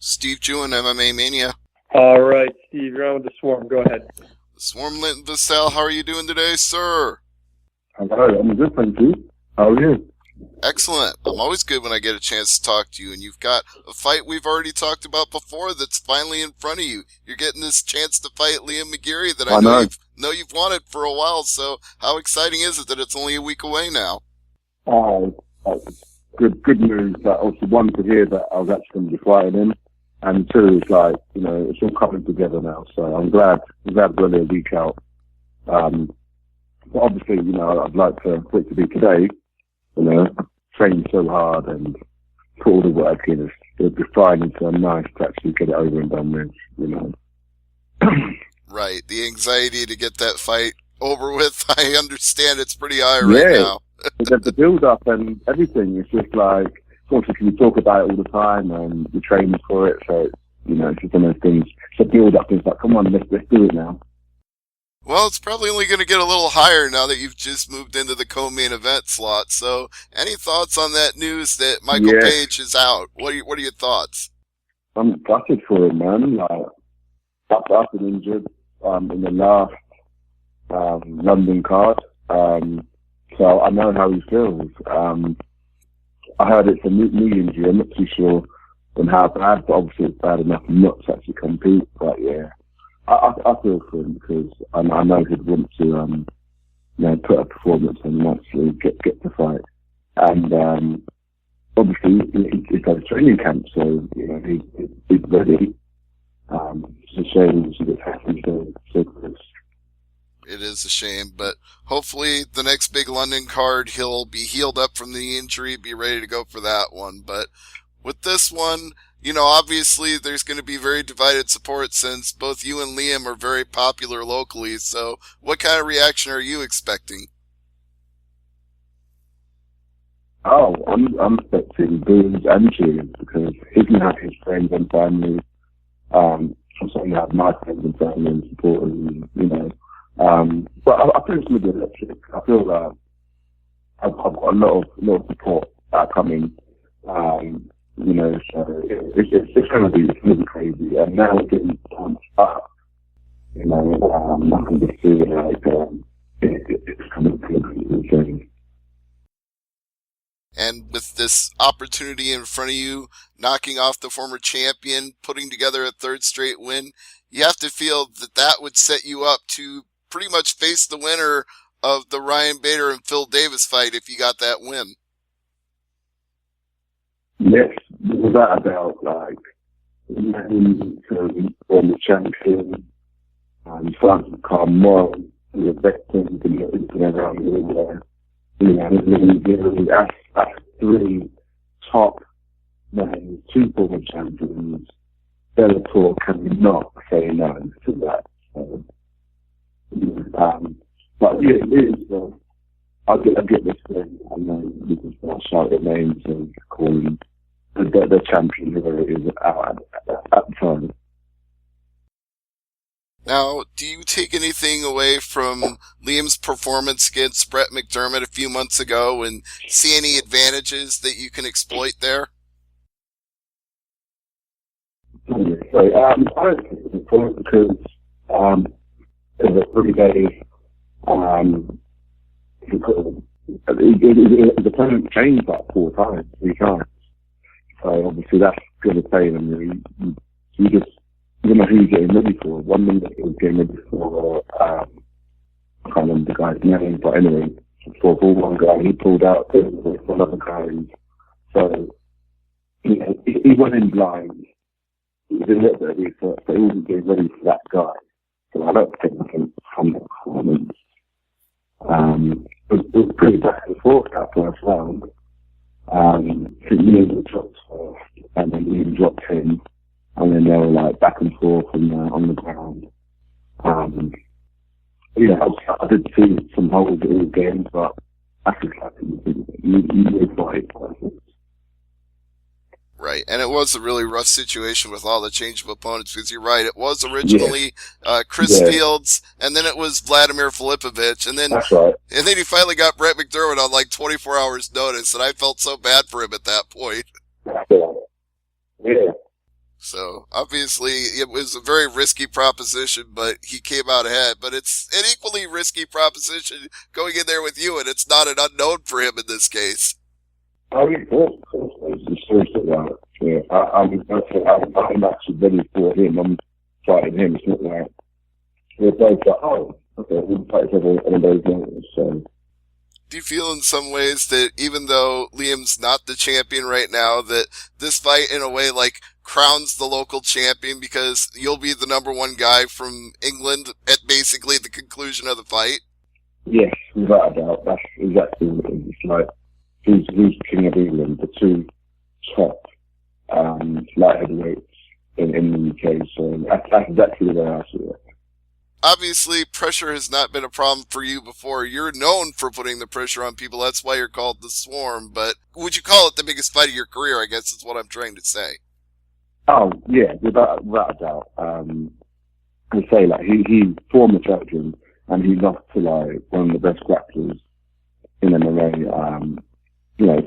Steve Jewin, MMA Mania. All right, Steve, you're on with the Swarm. Go ahead. The Swarm, Linton Vassell, how are you doing today, sir? Hello, I'm good, thank you. How are you? Excellent. I'm always good when I get a chance to talk to you, and you've got a fight we've already talked about before that's finally in front of you. You're getting this chance to fight Liam McGeary that I know you've wanted for a while, so how exciting is it that it's only a week away now? Good news. Obviously, one, to hear that I was actually going to be fighting him, and two, it's like, it's all coming together now, so I'm glad we're only a week out. But obviously, I'd like for it to be today, train so hard and put all the work in. It'd be fine, so nice to actually get it over and done with, Right, the anxiety to get that fight over with, I understand it's pretty high right now. The build-up and everything is just like, obviously we talk about it all the time and we're training for it, so, it's just one of those things. It's a build-up, it's like, come on, let's do it now. Well, it's probably only going to get a little higher now that you've just moved into the co-main event slot. So, any thoughts on that news that Michael Page is out? What are your thoughts? I'm gutted for him, man. I've been injured in the last London card, so I know how he feels. I heard it's a knee injury. I'm not too sure on how bad, but obviously it's bad enough not to actually compete. But yeah. I feel for him because I know he'd want to, put a performance on and actually get to fight. And obviously he's got a training camp, so he's ready. It's a shame that it happened so close. It is a shame, but hopefully the next big London card he'll be healed up from the injury, be ready to go for that one. But with this one, obviously there's going to be very divided support since both you and Liam are very popular locally. So what kind of reaction are you expecting? Oh, I'm expecting boos and cheers because he can have his friends and family. I'm certainly have my friends and family and supporters, but I feel it's going to be electric. I feel like I've got a lot of support coming. So it's going to be crazy. And now we're getting pumped up. I can just see it's coming to insane. And with this opportunity in front of you, knocking off the former champion, putting together a third straight win, you have to feel that would set you up to pretty much face the winner of the Ryan Bader and Phil Davis fight if you got that win. Yes, without a doubt, him to form the champion, starting to become more the veteran to get into around that's three top names, two former champions. Bellator cannot say no to that. But yeah, it is. I get this thing, and then you can start shouting names and calling the champion, whoever it is, out at the time. Now, do you take anything away from Liam's performance against Brett McDermott a few months ago and see any advantages that you can exploit there? I don't think it's important because it's a 3-day the opponent changed like 3 times. So obviously that's going to say them. You don't know who you're getting ready for. 1 minute he was getting ready for, I can't remember the guy's name, but anyway, for one guy, he pulled out for another guy. So he went in blind. He did a little bit of research, but he wasn't getting ready for that guy. So I don't think I can from that performance. It was pretty back and forth that first round. Liam dropped first, and then Liam dropped him, and then they were like back and forth on the ground. I did see some holds all games, but I think you move by 8 points. Right, and it was a really rough situation with all the change of opponents, because you're right, it was originally Chris Fields, and then it was Vladimir Filipovic, and then That's right. And then he finally got Brett McDermott on like 24 hours notice, and I felt so bad for him at that point. Yeah. So obviously it was a very risky proposition, but he came out ahead. But it's an equally risky proposition going in there with you, and it's not an unknown for him in this case. Oh, yeah, of course. It's seriously about it. Yeah, I'm actually ready for him. I'm fighting him. It's not like we're both like, oh, okay, we'll fight each other on those games. So. Do you feel in some ways that even though Liam's not the champion right now, that this fight in a way like crowns the local champion because you'll be the number one guy from England at basically the conclusion of the fight? Yes, without a doubt. That's exactly what it is. It's like who's King of England, the two top light heavyweights in the UK. So that's exactly the way I see it. Obviously, pressure has not been a problem for you before. You're known for putting the pressure on people. That's why you're called the Swarm. But would you call it the biggest fight of your career, I guess is what I'm trying to say. Oh, yeah, without a doubt. I say, like, he's former champion, and he lost to, like, one of the best grapplers in MMA,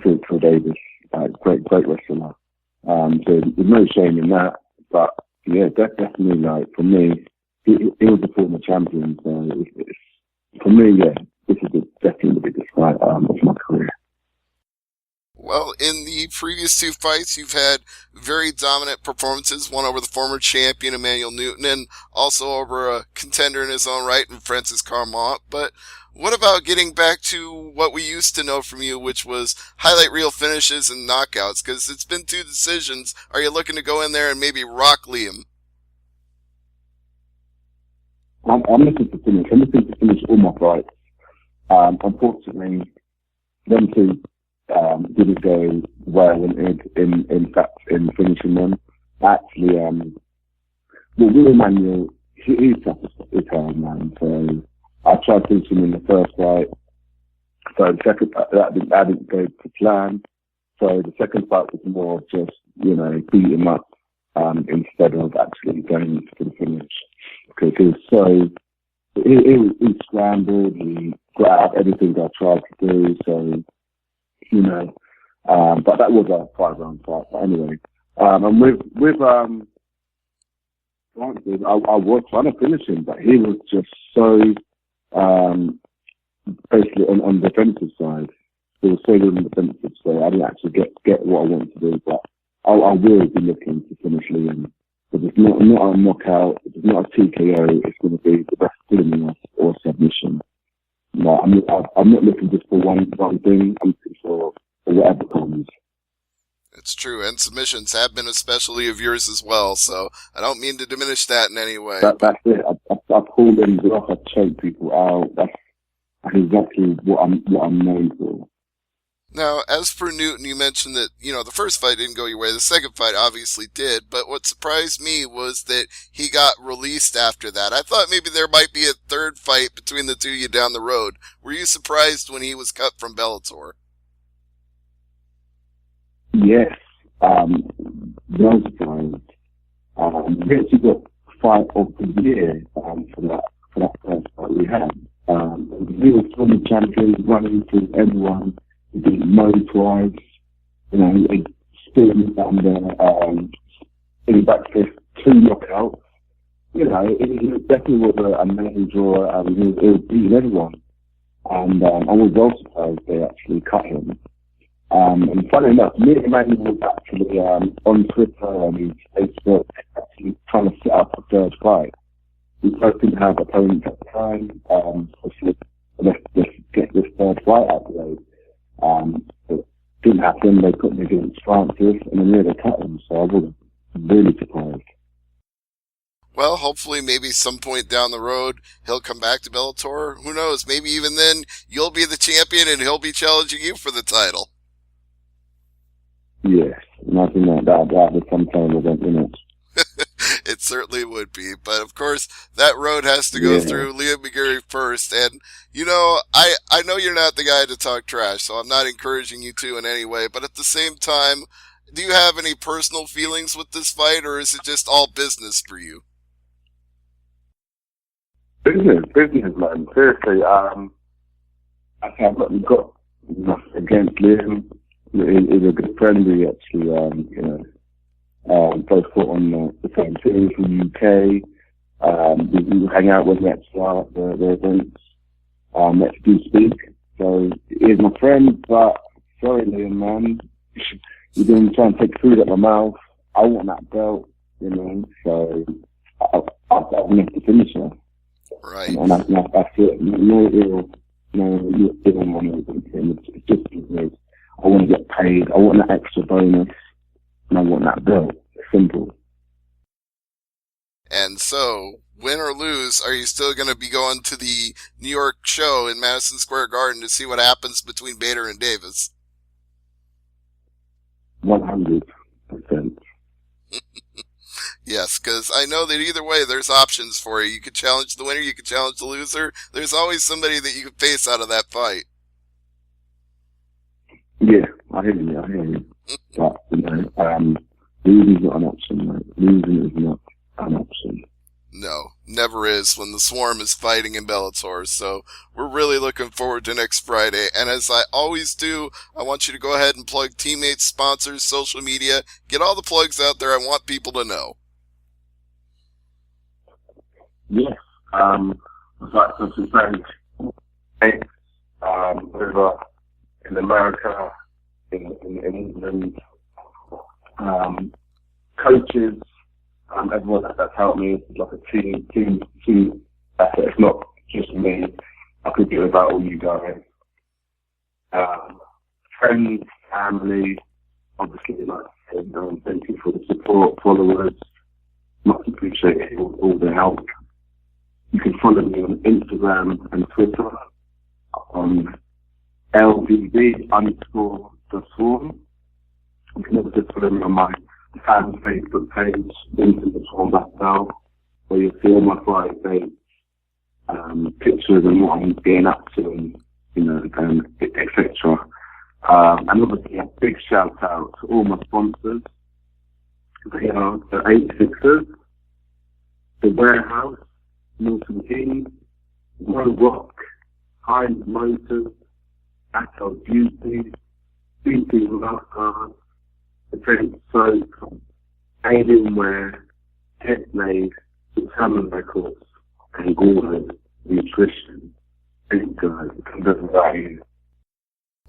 Phil Davis, great wrestler. So there's no shame in that. But, yeah, definitely, like, for me, he was a former champion, so for me, yeah, this is definitely the biggest fight of my career. Well, in the previous two fights, you've had very dominant performances, one over the former champion Emmanuel Newton, and also over a contender in his own right in Francis Carmont. But what about getting back to what we used to know from you, which was highlight reel finishes and knockouts? Because it's been two decisions. Are you looking to go in there and maybe rock Liam? I'm looking to finish. I'm looking to finish all my fights. Unfortunately, them two didn't go where I wanted in finishing them. Actually, Will Emmanuel, he's tough as hell, man. So I tried finishing him in the first fight. So the second, that didn't go to plan. So the second fight was more just, beat him up instead of actually going for the finish. Because he scrambled, he grabbed everything I tried to do, so, but that was a 5-round fight. But anyway, and with Francis, I was trying to finish him, but he was just so, basically on the defensive side. He was so good on the defensive, so I didn't actually get what I wanted to do, but I will be looking to finish Liam. But it's not a knockout, it's not a TKO, it's going to be the best elimination or submission. No, I'm not looking just for one thing, I'm looking for whatever comes. It's true, and submissions have been a specialty of yours as well, so I don't mean to diminish that in any way. That's it. I pull them off, I choke people out. That's exactly what I'm known for. Now, as for Newton, you mentioned that, the first fight didn't go your way. The second fight obviously did. But what surprised me was that he got released after that. I thought maybe there might be a third fight between the two of you down the road. Were you surprised when he was cut from Bellator? Yes. No surprised. We actually got fight of the year for that first fight we had. He was former champion, running through everyone. He beat Mo twice, he spin under, in back fist, 2 knockouts. It definitely was a main draw, he was beating everyone. And I was well surprised they actually cut him. And funny enough, me and Emmanuel was actually on Twitter and his Facebook actually trying to set up a third fight. We both didn't have opponents at the time, so let's get this third fight out of the way. It didn't happen. They put me against Francis, and then they cut him. So I was really surprised. Well, hopefully, maybe some point down the road he'll come back to Bellator. Who knows? Maybe even then you'll be the champion and he'll be challenging you for the title. Yes, imagine that would some kind of event, It certainly would be. But, of course, that road has to go through Liam McGeary first. And, I know you're not the guy to talk trash, so I'm not encouraging you to in any way. But at the same time, do you have any personal feelings with this fight, or is it just all business for you? Business, man. Seriously, I've got nothing against Liam. He's a good friend. We actually, both fought on the same team from the UK. We hang out when we actually are at the events. Let's do speak. So he is my friend, but sorry, Liam, man. You're going to try and take food out my mouth. I want that belt, you know, so I want to finish it. Right. And that's it. No ill money against him. It's just because I want to get paid. I want that extra bonus, and I want that belt. It's simple. And so, win or lose, are you still going to be going to the New York show in Madison Square Garden to see what happens between Bader and Davis? 100%. Yes, because I know that either way, there's options for you. You could challenge the winner, you could challenge the loser. There's always somebody that you could face out of that fight. Yeah, I hear you. But, you know, losing is not an option, mate. Losing is not an option. No, never is when the Swarm is fighting in Bellator. So we're really looking forward to next Friday. And as I always do, I want you to go ahead and plug teammates, sponsors, social media. Get all the plugs out there. I want people to know. Yes. I'd like to thank over in America, in England, coaches, everyone that's helped me. It's like a team effort. It's not just me. I could do it without all you guys. Friends, family, obviously, like I said, thank you for the support, followers. Much appreciated all the help. You can follow me on Instagram and Twitter on LVB_the_Swarm. You can also follow me on my fan Facebook page, Linton Vassell, where you'll see all my fight dates, pictures and what I'm getting up to, and you know, etc. And obviously a big shout out to all my sponsors. They are the 86ers, the Warehouse, Milton Keynes, Row Rock, Heinz Motors, Atto Beauty, BT Lifeguard, Defense Soap, Alienware, Headmade, Determined Records, and Gordon Nutrition. Thank you guys. It comes over value.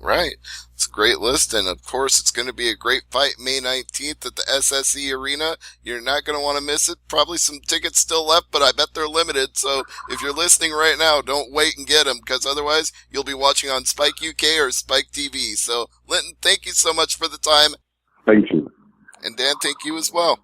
Right. It's a great list, and of course it's going to be a great fight May 19th at the SSE Arena. You're not going to want to miss it. Probably some tickets still left, but I bet they're limited, so if you're listening right now, don't wait and get them, because otherwise you'll be watching on Spike UK or Spike TV. So, Linton, thank you so much for the time. Thank you. And Dan, thank you as well.